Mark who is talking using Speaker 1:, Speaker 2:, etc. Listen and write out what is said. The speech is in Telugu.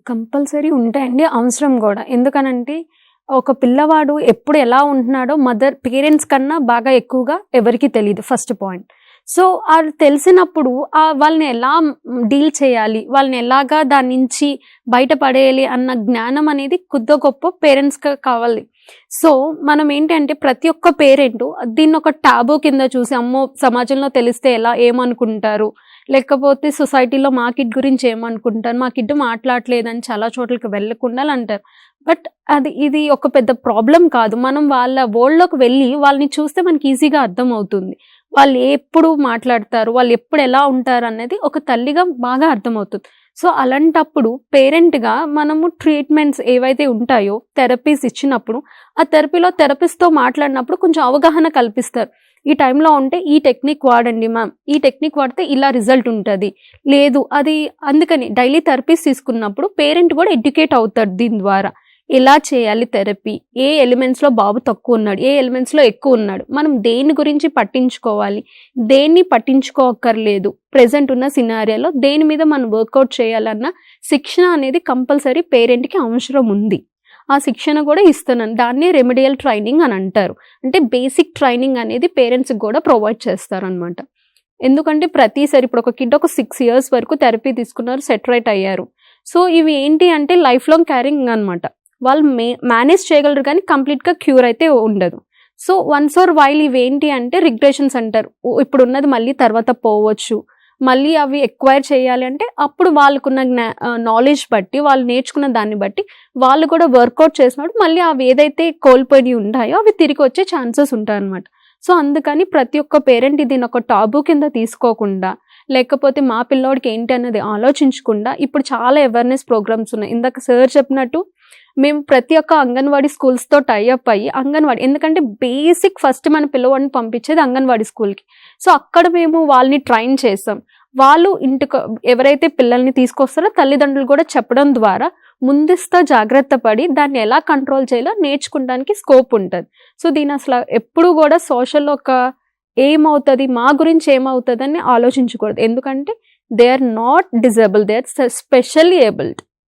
Speaker 1: కంపల్సరీ ఉంటాయండి. అవసరం గూడా. ఎందుకనంటే, ఒక పిల్లవాడు ఎప్పుడు ఎలా ఉంటున్నాడో పేరెంట్స్ కన్నా బాగా ఎక్కువగా ఎవరికీ తెలీదు ఫస్ట్ పాయింట్. సో, అది తెలిసినప్పుడు వాళ్ళని ఎలా డీల్ చేయాలి, వాళ్ళని ఎలాగా దాని నుంచి బయటపడేయాలి అన్న జ్ఞానం అనేది కొద్దో గొప్పో పేరెంట్స్‌కి కావాలి. సో, మనం ఏంటంటే ప్రతి ఒక్క పేరెంటు దీన్నొక టాబూ కింద చూసి, అమ్మో! సమాజంలో తెలిస్తే ఏమనుకుంటారు? లేకపోతే సొసైటీలో మా కిడ్ గురించి ఏమనుకుంటారు? మా కిడ్ మాట్లాడట్లేదని చాలా చోట్లకి వెళ్ళకుండా అంటారు. బట్ ఇది ఒక పెద్ద ప్రాబ్లమ్ కాదు. మనం వాళ్ళ వరల్డ్‌లోకి వెళ్ళి వాళ్ళని చూస్తే మనకి ఈజీగా అర్థమవుతుంది. వాళ్ళు ఎప్పుడు మాట్లాడతారు, వాళ్ళు ఎప్పుడు ఎలా ఉంటారు అనేది ఒక తల్లిగా బాగా అర్థమవుతుంది. సో, అలాంటప్పుడు పేరెంట్‌గా మనము ట్రీట్మెంట్స్ ఏవైతే ఉంటాయో, థెరపీస్ ఇచ్చినప్పుడు, ఆ థెరపీలో థెరపిస్ట్‌తో మాట్లాడినప్పుడు కొంచెం అవగాహన కల్పిస్తారు. ఈ టైంలో ఉంటే ఈ టెక్నిక్ వాడండి మ్యామ్, ఈ టెక్నిక్ వాడితే ఇలా రిజల్ట్ ఉంటది. లేదు అందుకని డైలీ థెరపీస్ తీసుకున్నప్పుడు పేరెంట్ కూడా ఎడ్యుకేట్ అవుతాడు దీని ద్వారా. ఎలా చేయాలి థెరపీ, ఏ ఎలిమెంట్స్‌లో బాబు తక్కువున్నాడు, ఏ ఎలిమెంట్స్‌లో ఎక్కువున్నాడు, మనం దేని గురించి పట్టించుకోవాలి, దేన్ని పట్టించుకోక్కర్లేదు, ప్రెజెంట్ ఉన్న సినారియోలో దేని మీద మనం వర్కౌట్ చేయాలన్న శిక్షణ అనేది కంపల్సరీ పేరెంట్‌కి అవసరం ఉంది. ఆ శిక్షణ కూడా ఇస్తున్నాను. దాన్నే రెమెడియల్ ట్రైనింగ్ అని అంటారు. అంటే బేసిక్ ట్రైనింగ్ అనేది పేరెంట్స్‌కి కూడా ప్రొవైడ్ చేస్తారనమాట. ఎందుకంటే ప్రతిసారి ఇప్పుడు ఒక కిడ్ ఒక 6 years వరకు థెరపీ తీసుకున్నారు, సెటరేట్ అయ్యారు. సో, ఇవి ఏంటి అంటే లైఫ్ లాంగ్ క్యారింగ్ అనమాట. వాళ్ళు మేనేజ్ చేయగలరు కానీ కంప్లీట్‌గా క్యూర్ అయితే ఉండదు. సో, వన్స్ ఆర్ వైల్ ఇవేంటి అంటే రిగ్రెషన్స్ అంటారు. ఇప్పుడున్నది మళ్ళీ తర్వాత పోవచ్చు. మళ్ళీ అవి ఎక్వైర్ చేయాలి అంటే అప్పుడు వాళ్ళకున్న నాలెడ్జ్ బట్టి, వాళ్ళు నేర్చుకున్న దాన్ని బట్టి వాళ్ళు కూడా వర్కౌట్ చేసినప్పుడు మళ్ళీ అవి ఏదైతే కోల్పోయి ఉంటాయో అవి తిరిగి వచ్చే ఛాన్సెస్ ఉంటాయన్నమాట. సో, అందుకని ప్రతి ఒక్క పేరెంట్ దీన్ని ఒక టాబూ కింద తీసుకోకుండా, లేకపోతే మా పిల్లోడికి ఏంటి అన్నది ఆలోచించకుండా ఇప్పుడు చాలా అవేర్నెస్ ప్రోగ్రామ్స్ ఉన్నాయి. ఇందాక సార్ చెప్పినట్టు మేము ప్రతి ఒక్క అంగన్వాడీ స్కూల్స్‌తో టై అప్ అయ్యి ఎందుకంటే బేసిక్ ఫస్ట్ మన పిల్లవాడిని పంపించేది అంగన్వాడీ స్కూల్‌కి. సో, అక్కడ మేము వాళ్ళని ట్రైన్ చేసాం. వాళ్ళు ఎవరైతే పిల్లల్ని తీసుకొస్తారో తల్లిదండ్రులు కూడా చెప్పడం ద్వారా ముందస్తు జాగ్రత్త పడి దాన్ని ఎలా కంట్రోల్ చేయాలో నేర్చుకోవడానికి స్కోప్ ఉంటది. సో, దీని అసలు ఎప్పుడు కూడా సోషల్‌లో ఏమవుతది, మా గురించి ఏమవుతదని ఆలోచించకూడదు. ఎందుకంటే they are not disable, they are specially abled.